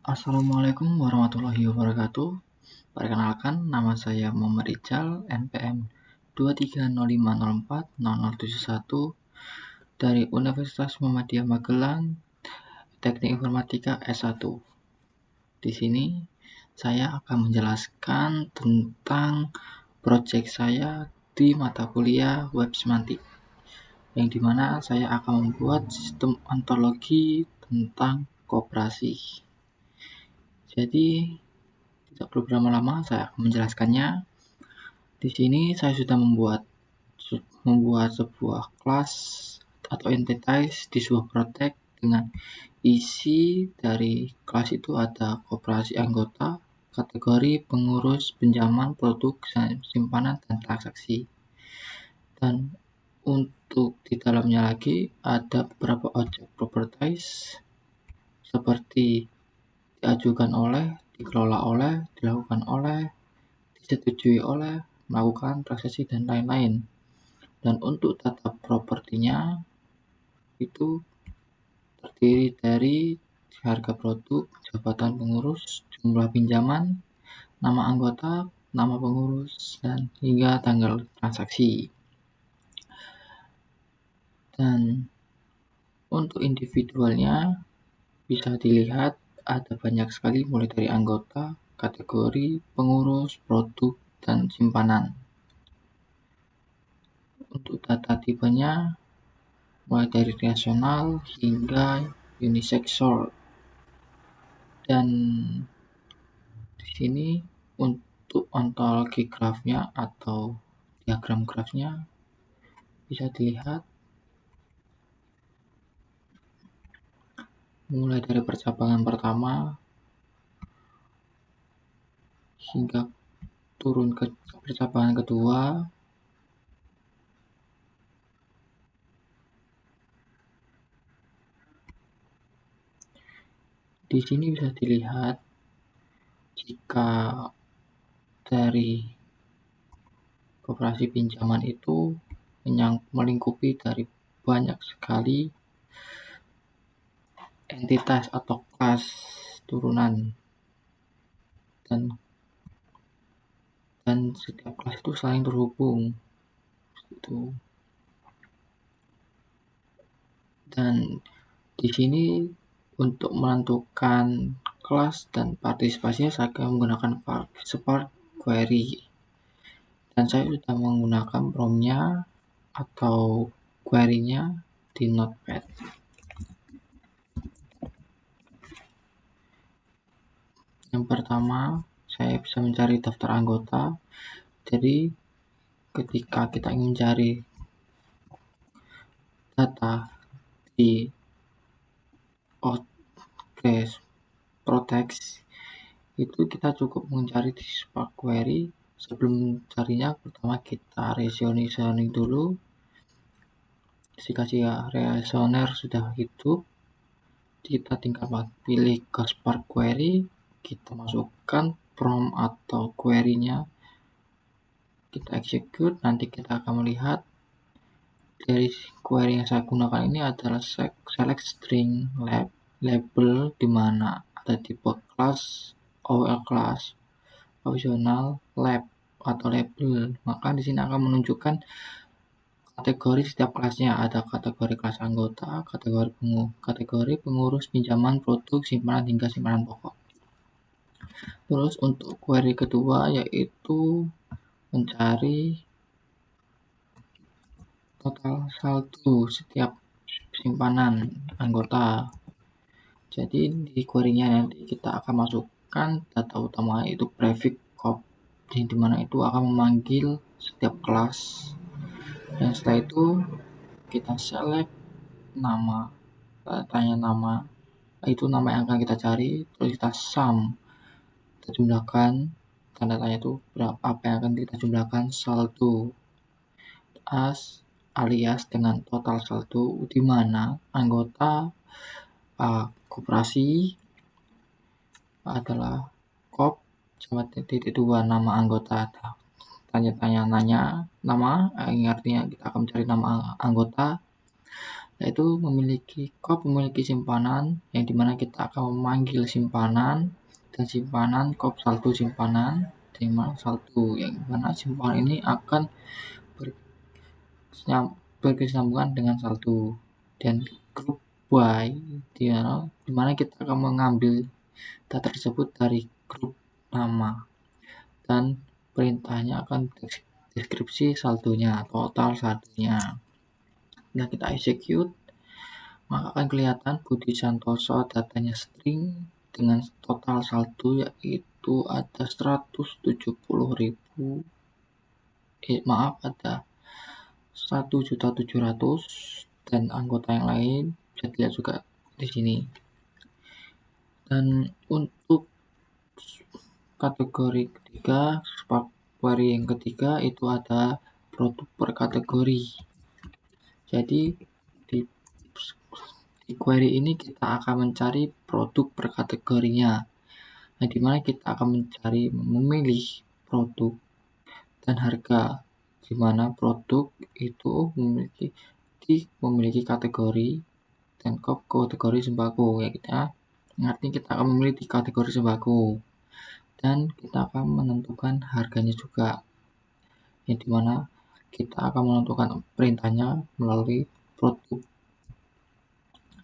Assalamualaikum warahmatullahi wabarakatuh. Perkenalkan, nama saya Muhammad Rijal, NPM 2305040071 dari Universitas Muhammadiyah Magelang, Teknik Informatika S1. Di sini saya akan menjelaskan tentang proyek saya di mata kuliah Web Semantik, yang dimana saya akan membuat sistem ontologi tentang koperasi. Jadi, tidak perlu berlama-lama, saya akan menjelaskannya. Di sini saya sudah membuat sebuah kelas atau entitas di sebuah project dengan isi dari kelas itu ada koperasi anggota, kategori, pengurus, pinjaman, produk, simpanan, dan transaksi. Dan untuk di dalamnya lagi ada beberapa objek properties seperti diajukan oleh, dikelola oleh, dilakukan oleh, disetujui oleh, melakukan transaksi, dan lain-lain. Dan untuk data propertinya itu terdiri dari harga produk, jabatan pengurus, jumlah pinjaman, nama anggota, nama pengurus, dan hingga tanggal transaksi. Dan untuk individualnya bisa dilihat ada banyak sekali mulai dari anggota, kategori, pengurus, produk, dan simpanan. Untuk data tipenya mulai dari rasional hingga unisex sort. Dan di sini untuk ontologi grafnya atau diagram grafnya bisa dilihat mulai dari percabangan pertama hingga turun ke percabangan kedua. Di sini bisa dilihat jika dari koperasi pinjaman itu melingkupi dari banyak sekali entitas atau kelas turunan, dan setiap kelas itu saling terhubung itu. Dan di sini untuk menentukan kelas dan partisipasinya saya akan menggunakan Spark Query, dan saya sudah menggunakan prompt-nya atau query-nya di Notepad. Yang pertama, saya bisa mencari daftar anggota. Jadi ketika kita ingin mencari data di Protex itu kita cukup mencari di Spark Query. Sebelum carinya, pertama kita reasoning dulu. Jika reasoner sudah hidup, kita tinggal pilih ke Spark Query, kita masukkan prompt atau query-nya, kita execute. Nanti kita akan melihat dari query yang saya gunakan ini adalah select string label, di mana ada tipe class, OL class, optional, lab atau label. Maka di sini akan menunjukkan kategori setiap kelasnya. Ada kategori kelas anggota, kategori pengurus, pinjaman, produk, simpanan, hingga simpanan pokok. Terus untuk query kedua yaitu mencari total saldo setiap simpanan anggota. Jadi di query-nya nanti kita akan masukkan data utama yaitu prefix cop, di mana itu akan memanggil setiap kelas. Dan setelah itu kita select nama, tanya nama, itu nama yang akan kita cari. Terus kita sum, kita jumlahkan tanda tanya itu berapa, apa yang akan kita jumlahkan, saldo alias dengan total saldo, di mana anggota koperasi adalah kop sama titik 2 nama anggota. Nanya nama, artinya kita akan mencari nama anggota. yaitu memiliki simpanan yang dimana kita akan memanggil simpanan dan simpanan saldo simpanan dimana saldo yang dimana simpanan ini akan berkesinambungan dengan saldo dan grup Y dimana kita akan mengambil data tersebut dari grup nama dan perintahnya akan deskripsi saldonya, total saldonya. Nah, kita execute, maka akan kelihatan Budi Santoso datanya string dengan total saldo yaitu ada 170.000, ada 1.700.000 dan anggota yang lain bisa dilihat juga di sini. Dan untuk kategori ketiga, query yang ketiga itu ada produk per kategori. Jadi di query ini kita akan mencari produk per kategorinya. Nah, dimana kita akan memilih produk dan harga, dimana produk itu memiliki kategori dan kategori sembako ya artinya kita akan memilih di kategori sembako dan kita akan menentukan harganya juga, yang dimana kita akan menentukan perintahnya melalui produk.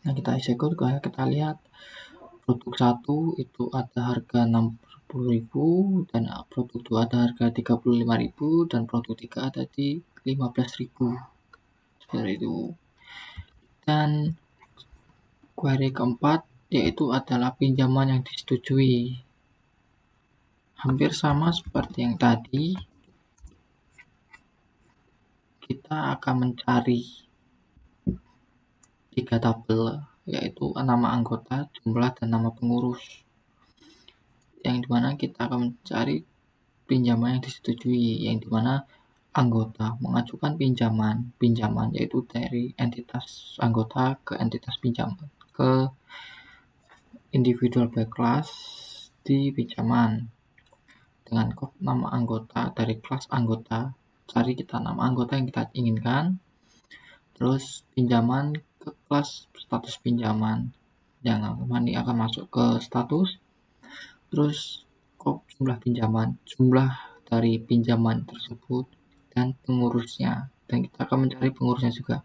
Nah, kita execute, kita lihat produk 1 itu ada harga 60.000 dan produk 2 ada harga 35.000 dan produk 3 ada di 15.000. Seperti itu. Dan query keempat yaitu adalah pinjaman yang disetujui. Hampir sama seperti yang tadi, kita akan mencari 3 tabel yaitu nama anggota, jumlah, dan nama pengurus, yang dimana kita akan mencari pinjaman yang disetujui, yang dimana anggota mengajukan pinjaman yaitu dari entitas anggota ke entitas pinjaman ke individual by class di pinjaman dengan nama anggota dari kelas anggota. Cari kita nama anggota yang kita inginkan, terus pinjaman ke kelas status pinjaman yang nanti akan masuk ke status, terus jumlah pinjaman, jumlah dari pinjaman tersebut dan pengurusnya, dan kita akan mencari pengurusnya juga.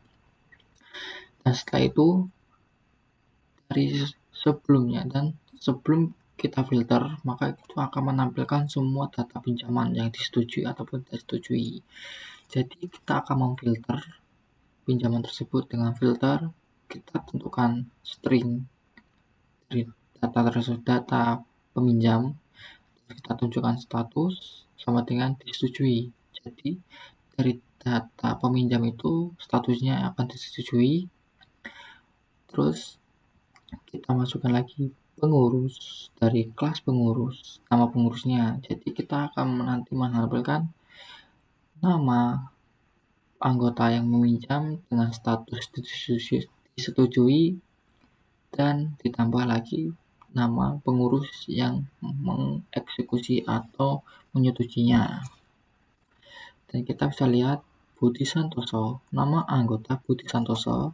Dan setelah itu dari sebelumnya dan sebelum kita filter, maka itu akan menampilkan semua data pinjaman yang disetujui ataupun tidak disetujui. Jadi kita akan memfilter pinjaman tersebut dengan filter, kita tentukan string dari data tersebut, data peminjam, kita tunjukkan status sama dengan disetujui. Jadi dari data peminjam itu statusnya akan disetujui, terus kita masukkan lagi pengurus dari kelas pengurus, nama pengurusnya. Jadi kita akan nanti menampilkan nama anggota yang meminjam dengan status disetujui dan ditambah lagi nama pengurus yang mengeksekusi atau menyetujuinya. Dan kita bisa lihat Budi Santoso, nama anggota Budi Santoso,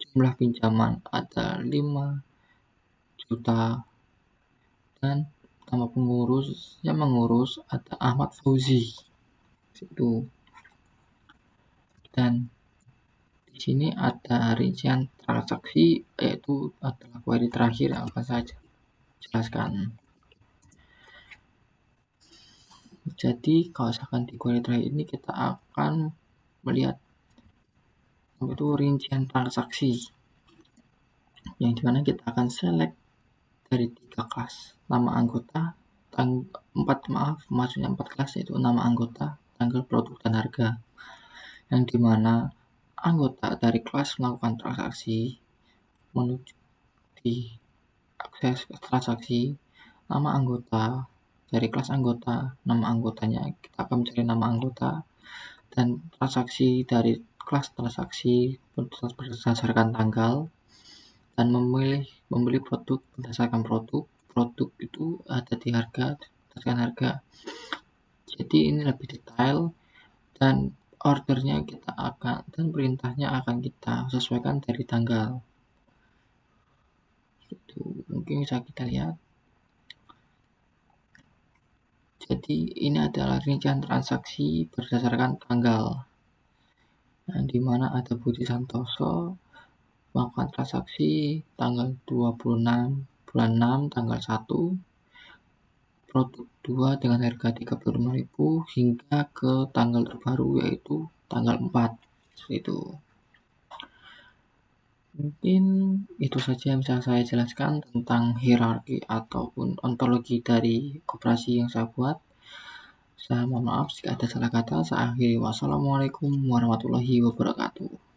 jumlah pinjaman ada 5 juta dan nama pengurus yang mengurus ada Ahmad Fauzi. Itu. Dan di sini ada rincian transaksi, yaitu adalah query terakhir yang akan saya jelaskan. Jadi kalau misalkan di query terakhir ini kita akan melihat itu rincian transaksi, yang dimana kita akan select dari 3 kelas, nama anggota, 4 kelas, yaitu nama anggota, tanggal, produk, dan harga, yang dimana anggota dari kelas melakukan transaksi menuju di akses transaksi, nama anggota dari kelas anggota, nama anggotanya, kita akan mencari nama anggota, dan transaksi dari kelas transaksi berdasarkan tanggal, dan membeli produk berdasarkan produk itu ada di harga berdasarkan harga. Jadi ini lebih detail dan ordernya kita akan dan perintahnya akan kita sesuaikan dari tanggal. Itu mungkin bisa kita lihat. Jadi ini adalah rincian transaksi berdasarkan tanggal. Nah, di mana ada Budi Santoso melakukan transaksi tanggal 26 bulan 6 tanggal 1, produk 2 dengan harga 35.000 hingga ke tanggal terbaru yaitu tanggal 4. Itu. Mungkin itu saja yang bisa saya jelaskan tentang hierarki ataupun ontologi dari koperasi yang saya buat. Saya mohon maaf jika ada salah kata. Saya akhiri. Wassalamualaikum warahmatullahi wabarakatuh.